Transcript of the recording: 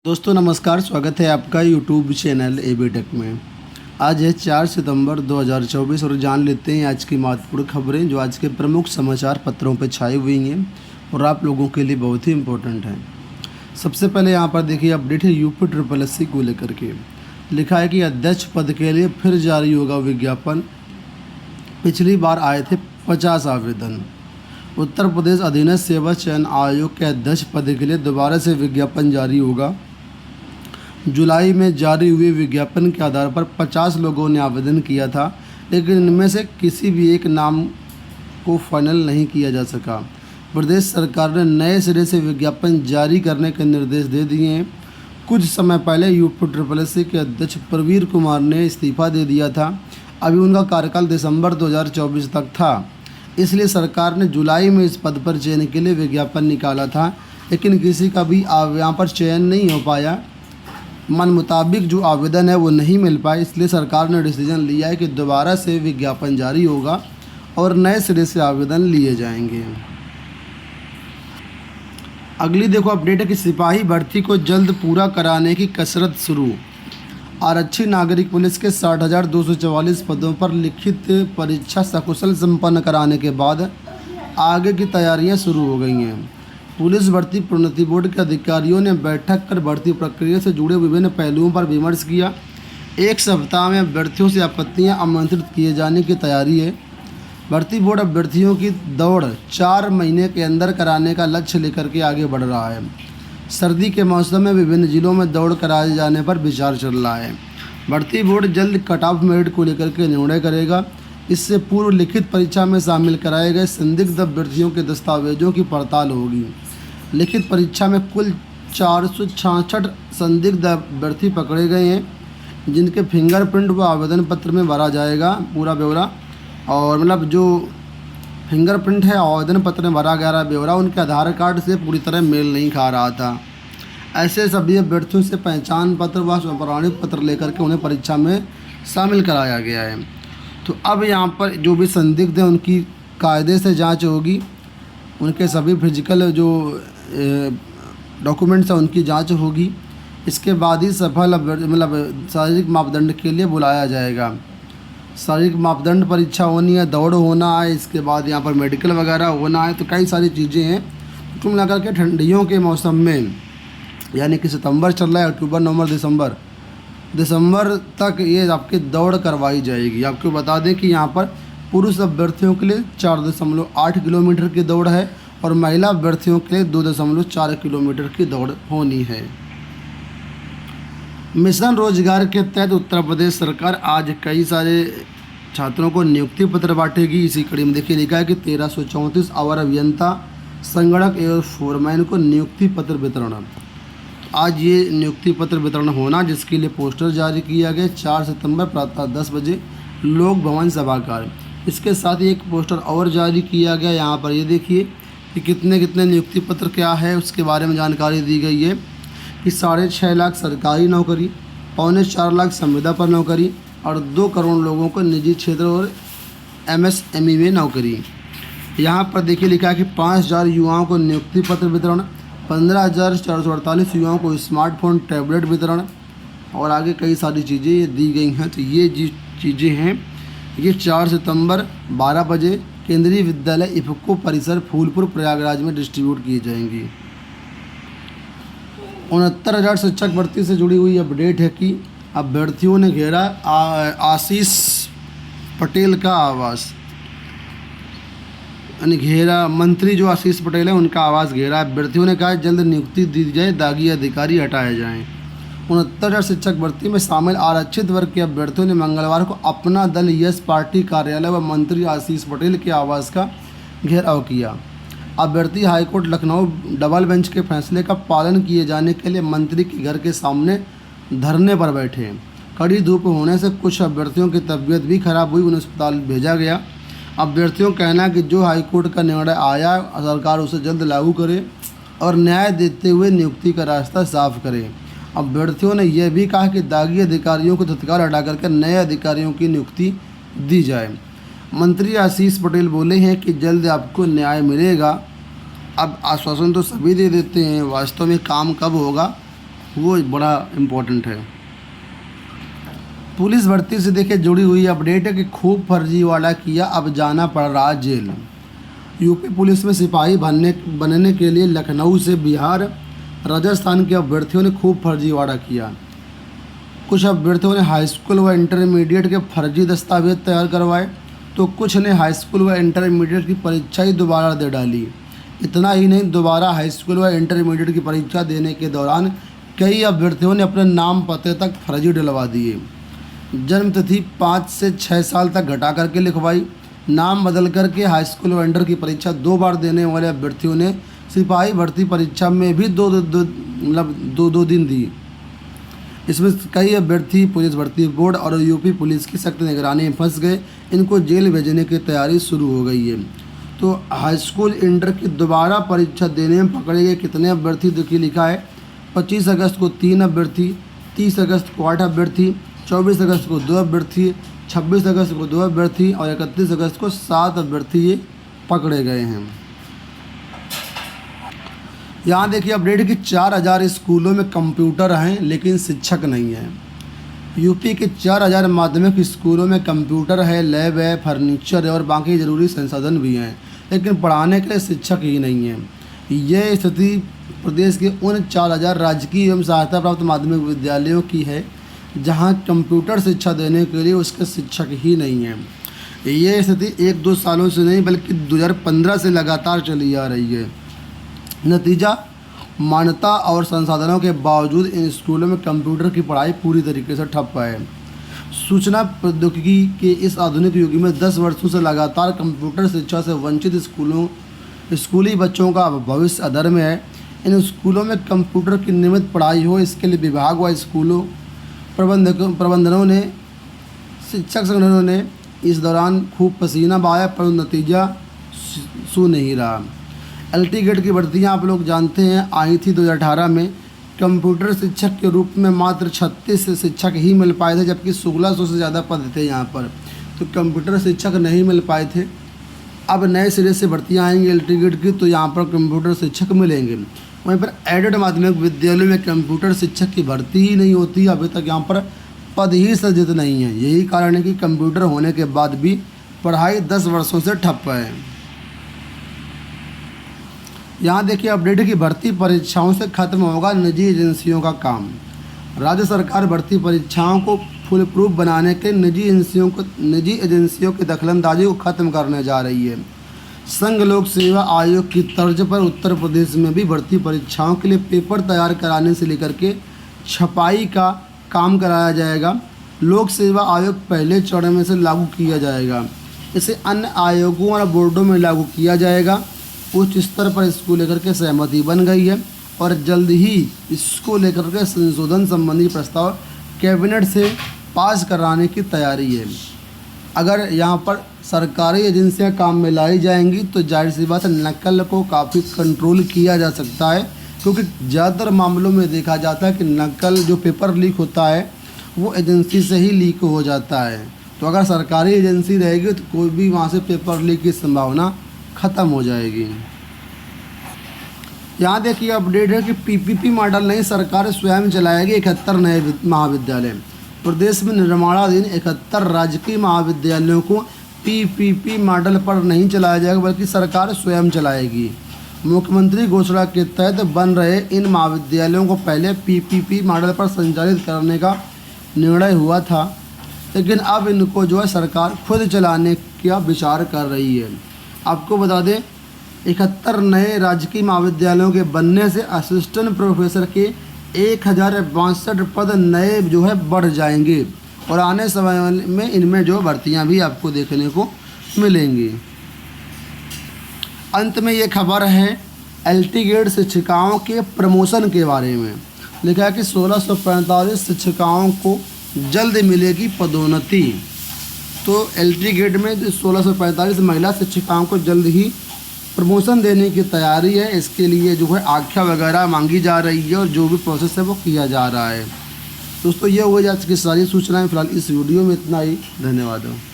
दोस्तों नमस्कार, स्वागत है आपका यूट्यूब चैनल एबी टेक में। आज है 4 सितंबर 2024 और जान लेते हैं आज की महत्वपूर्ण खबरें जो आज के प्रमुख समाचार पत्रों पर छाई हुई हैं और आप लोगों के लिए बहुत ही इम्पोर्टेंट हैं। सबसे पहले यहाँ पर देखिए अपडेट है यूपी SSC को लेकर के। लिखा है कि अध्यक्ष पद के लिए फिर जारी होगा विज्ञापन। पिछली बार आए थे 50 आवेदन। उत्तर प्रदेश अधीनस्थ सेवा चयन आयोग के अध्यक्ष पद के लिए दोबारा से विज्ञापन जारी होगा। जुलाई में जारी हुए विज्ञापन के आधार पर 50 लोगों ने आवेदन किया था, लेकिन इनमें से किसी भी एक नाम को फाइनल नहीं किया जा सका। प्रदेश सरकार ने नए सिरे से विज्ञापन जारी करने के निर्देश दे दिए हैं। कुछ समय पहले यूपी SSC के अध्यक्ष प्रवीर कुमार ने इस्तीफा दे दिया था। अभी उनका कार्यकाल दिसंबर 2024 तक था, इसलिए सरकार ने जुलाई में इस पद पर चयन के लिए विज्ञापन निकाला था, लेकिन किसी का भी यहाँ पर चयन नहीं हो पाया। मन मुताबिक जो आवेदन है वो नहीं मिल पाए, इसलिए सरकार ने डिसीजन लिया है कि दोबारा से विज्ञापन जारी होगा और नए सिरे से आवेदन लिए जाएंगे। अगली देखो अपडेट है कि सिपाही भर्ती को जल्द पूरा कराने की कसरत शुरू। आरक्षी नागरिक पुलिस के 60,244 पदों पर लिखित परीक्षा सकुशल संपन्न कराने के बाद आगे की तैयारियां शुरू हो गई हैं। पुलिस भर्ती प्रोन्नति बोर्ड के अधिकारियों ने बैठक कर भर्ती प्रक्रिया से जुड़े विभिन्न पहलुओं पर विमर्श किया। एक सप्ताह में अभ्यर्थियों से आपत्तियां आमंत्रित किए जाने की तैयारी है। भर्ती बोर्ड अभ्यर्थियों की दौड़ 4 महीने के अंदर कराने का लक्ष्य लेकर के आगे बढ़ रहा है। सर्दी के मौसम में विभिन्न जिलों में दौड़ कराए जाने पर विचार चल रहा है। भर्ती बोर्ड जल्द कट ऑफ मेरिट को लेकर के निर्णय करेगा। इससे पूर्व लिखित परीक्षा में शामिल कराए गए संदिग्ध अभ्यर्थियों के दस्तावेजों की पड़ताल होगी। लिखित परीक्षा में कुल 466 संदिग्ध अभ्यर्थी पकड़े गए हैं, जिनके फिंगरप्रिंट व आवेदन पत्र में भरा जाएगा पूरा ब्यौरा। और मतलब जो फिंगरप्रिंट है आवेदन पत्र में भरा गया ब्यौरा उनके आधार कार्ड से पूरी तरह मेल नहीं खा रहा था। ऐसे सभी अभ्यर्थियों से पहचान पत्र व प्रमाणित पत्र लेकर के उन्हें परीक्षा में शामिल कराया गया है। तो अब यहाँ पर जो भी संदिग्ध हैं उनकी कायदे से जाँच होगी। उनके सभी फिजिकल जो डॉक्यूमेंट्स हैं उनकी जांच होगी। इसके बाद ही सफल मतलब शारीरिक मापदंड के लिए बुलाया जाएगा। शारीरिक मापदंड परीक्षा होनी है, दौड़ होना है, इसके बाद यहाँ पर मेडिकल वगैरह होना है। तो कई सारी चीज़ें हैं। कुल मिलाकर के ठंडियों के मौसम में यानी कि सितंबर चल रहा है, अक्टूबर नवंबर दिसंबर तक ये आपकी दौड़ करवाई जाएगी। आपको बता दें कि यहाँ पर पुरुष अभ्यर्थियों के लिए 4.8 किलोमीटर की दौड़ है और महिला अभ्यर्थियों के लिए 2.4 किलोमीटर की दौड़ होनी है। मिशन रोजगार के तहत उत्तर प्रदेश सरकार आज कई सारे छात्रों को नियुक्ति पत्र बांटेगी। इसी कड़ी में देखिए लिखा है कि 1334 अवर अभियंता, संगणक एवं फोरमैन को नियुक्ति पत्र वितरण। आज ये नियुक्ति पत्र वितरण होना, जिसके लिए पोस्टर जारी किया गया 4 सितंबर प्रातः 10 बजे लोक भवन सभागार। इसके साथ ही एक पोस्टर और जारी किया गया। यहाँ पर ये देखिए कि कितने नियुक्ति पत्र क्या है उसके बारे में जानकारी दी गई है कि 6.5 लाख सरकारी नौकरी, 4.25 लाख संविदा पर नौकरी और 2 करोड़ लोगों को निजी क्षेत्र और MSME में नौकरी। यहाँ पर देखिए लिखा है कि 5,000 युवाओं को नियुक्ति पत्र वितरण, 15,448 युवाओं को स्मार्टफोन टैबलेट वितरण और आगे कई सारी चीज़ें ये दी गई हैं। तो ये जी चीज़ें हैं ये 4 सितंबर 12 बजे केंद्रीय विद्यालय इफको परिसर फूलपुर प्रयागराज में डिस्ट्रीब्यूट की जाएंगी। 69,000 शिक्षक भर्ती से जुड़ी हुई अपडेट है कि अभ्यर्थियों ने घेरा आशीष पटेल का आवास, यानी घेरा मंत्री जो आशीष पटेल है उनका आवास घेरा। अभ्यर्थियों ने कहा जल्द नियुक्ति दी जाए, दागी अधिकारी हटाए जाएं। 69,000 शिक्षक भर्ती में शामिल आरक्षित वर्ग के अभ्यर्थियों ने मंगलवार को अपना दल यस पार्टी कार्यालय व मंत्री आशीष पटेल के आवास का घेराव किया। अभ्यर्थी हाईकोर्ट लखनऊ डबल बेंच के फैसले का पालन किए जाने के लिए मंत्री के घर के सामने धरने पर बैठे। कड़ी धूप होने से कुछ अभ्यर्थियों की तबीयत भी खराब हुई, उन्हें अस्पताल भेजा गया। अभ्यर्थियों का कहना है कि जो हाईकोर्ट का निर्णय आया सरकार उसे जल्द लागू करे और न्याय देते हुए नियुक्ति का रास्ता साफ करे। अभ्यर्थियों ने यह भी कहा कि दागी अधिकारियों को तत्काल हटा करके नए अधिकारियों की नियुक्ति दी जाए। मंत्री आशीष पटेल बोले हैं कि जल्द आपको न्याय मिलेगा। अब आश्वासन तो सभी दे देते हैं, वास्तव में काम कब होगा वो बड़ा इम्पोर्टेंट है। पुलिस भर्ती से देखिए जुड़ी हुई अपडेट है कि खूब फर्जीवाड़ा किया, अब जाना पड़ रहा जेल। यूपी पुलिस में सिपाही बनने के लिए लखनऊ से बिहार, राजस्थान के अभ्यर्थियों ने खूब फर्जीवाड़ा किया। कुछ अभ्यर्थियों ने हाई स्कूल व इंटरमीडिएट के फर्जी दस्तावेज तैयार करवाए, तो कुछ ने हाई स्कूल व इंटरमीडिएट की परीक्षा ही दोबारा दे डाली। इतना ही नहीं, दोबारा हाई स्कूल व इंटरमीडिएट की परीक्षा देने के दौरान कई अभ्यर्थियों ने अपने नाम पते तक फर्जी डलवा दिए। जन्म तिथि 5 से 6 साल तक घटा करके लिखवाई। नाम बदल करके हाई स्कूल व इंटर की परीक्षा 2 बार देने वाले अभ्यर्थियों ने सिपाही भर्ती परीक्षा में भी दो दिन दी। इसमें कई अभ्यर्थी पुलिस भर्ती बोर्ड और यूपी पुलिस की सख्त निगरानी में फंस गए। इनको जेल भेजने की तैयारी शुरू हो गई है। तो हाई स्कूल इंटर की दोबारा परीक्षा देने में पकड़े गए कितने अभ्यर्थी देखिए लिखा है। 25 अगस्त को 3 अभ्यर्थी, 30 अगस्त को 8 अभ्यर्थी, 24 अगस्त को 2 अभ्यर्थी, 26 अगस्त को 2 अभ्यर्थी और 31 अगस्त को 7 अभ्यर्थी ये पकड़े गए हैं। यहाँ देखिए अपडेट कि 4000 स्कूलों में कंप्यूटर हैं लेकिन शिक्षक नहीं हैं। यूपी के 4000 माध्यमिक स्कूलों में कंप्यूटर है, लैब है, फर्नीचर है और बाकी ज़रूरी संसाधन भी हैं, लेकिन पढ़ाने के लिए शिक्षक ही नहीं हैं। ये स्थिति प्रदेश के उन 4000 राजकीय एवं सहायता प्राप्त माध्यमिक विद्यालयों की है जहां कंप्यूटर शिक्षा देने के लिए उसके शिक्षक ही नहीं हैं। ये स्थिति 1-2 सालों से नहीं बल्कि 2015 से लगातार चली आ रही है। नतीजा, मान्यता और संसाधनों के बावजूद इन स्कूलों में कंप्यूटर की पढ़ाई पूरी तरीके से ठप है। सूचना प्रौद्योगिकी के इस आधुनिक युग में 10 वर्षों से लगातार कंप्यूटर शिक्षा से वंचित स्कूली बच्चों का भविष्य अधर में है। इन स्कूलों में कंप्यूटर की नियमित पढ़ाई हो, इसके लिए विभाग व स्कूलों प्रबंधनों ने, शिक्षक संगठनों ने इस दौरान खूब पसीना बहाया, पर नतीजा सू नहीं रहा। LT गेट की भर्तियाँ आप लोग जानते हैं आई थी 2018 में। कंप्यूटर शिक्षक के रूप में मात्र 36 शिक्षक ही मिल पाए थे, जबकि 1600 से ज़्यादा पद थे यहाँ पर। तो कंप्यूटर शिक्षक नहीं मिल पाए थे। अब नए सिरे से भर्तियाँ आएंगी LT गेट की, तो यहाँ पर कंप्यूटर शिक्षक मिलेंगे। वहीं पर एडेड माध्यमिक विद्यालयों में कंप्यूटर शिक्षक की भर्ती ही नहीं होती। अभी तक यहाँ पर पद ही सृजित नहीं है। यही कारण है कि कंप्यूटर होने के बाद भी पढ़ाई 10 वर्षों से ठप है। यहाँ देखिए अपडेट है कि भर्ती परीक्षाओं से खत्म होगा निजी एजेंसियों का काम। राज्य सरकार भर्ती परीक्षाओं को फुल प्रूफ बनाने के निजी एजेंसियों की दखलंदाजी को खत्म करने जा रही है। संघ लोक सेवा आयोग की तर्ज पर उत्तर प्रदेश में भी भर्ती परीक्षाओं के लिए पेपर तैयार कराने से लेकर के छपाई का काम कराया जाएगा। लोक सेवा आयोग पहले चरण में से लागू किया जाएगा। इसे अन्य आयोगों और बोर्डों में लागू किया जाएगा। उच्च स्तर पर इसको लेकर के सहमति बन गई है और जल्द ही इसको लेकर के संशोधन संबंधी प्रस्ताव कैबिनेट से पास कराने की तैयारी है। अगर यहाँ पर सरकारी एजेंसियाँ काम में लाई जाएंगी तो जाहिर सी बात है नकल को काफ़ी कंट्रोल किया जा सकता है, क्योंकि ज़्यादातर मामलों में देखा जाता है कि नकल जो पेपर लीक होता है वो एजेंसी से ही लीक हो जाता है। तो अगर सरकारी एजेंसी रहेगी तो कोई भी वहाँ से पेपर लीक की संभावना ख़त्म हो जाएगी। यहाँ देखिए अपडेट है कि PPP मॉडल नहीं, सरकार स्वयं चलाएगी 71 नए महाविद्यालय। प्रदेश में निर्माणाधीन 71 राजकीय महाविद्यालयों को PPP मॉडल पर नहीं चलाया जाएगा बल्कि सरकार स्वयं चलाएगी। मुख्यमंत्री घोषणा के तहत बन रहे इन महाविद्यालयों को पहले PPP मॉडल पर संचालित करने का निर्णय हुआ था, लेकिन अब इनको जो है सरकार खुद चलाने का विचार कर रही है। आपको बता दें 71 नए राजकीय महाविद्यालयों के बनने से असिस्टेंट प्रोफेसर के 1062 पद नए जो है बढ़ जाएंगे और आने समय में इनमें जो भर्तियां भी आपको देखने को मिलेंगी। अंत में ये खबर है LT गेट शिक्षिकाओं के प्रमोशन के बारे में। लिखा है कि 1645 शिक्षिकाओं को जल्द मिलेगी पदोन्नति। तो LT गेट में 1645 महिला शिक्षिकाओं को जल्द ही प्रमोशन देने की तैयारी है। इसके लिए जो है आख्या वगैरह मांगी जा रही है और जो भी प्रोसेस है वो किया जा रहा है। दोस्तों ये हुई आज की सारी सूचनाएं। फिलहाल इस वीडियो में इतना ही। धन्यवाद।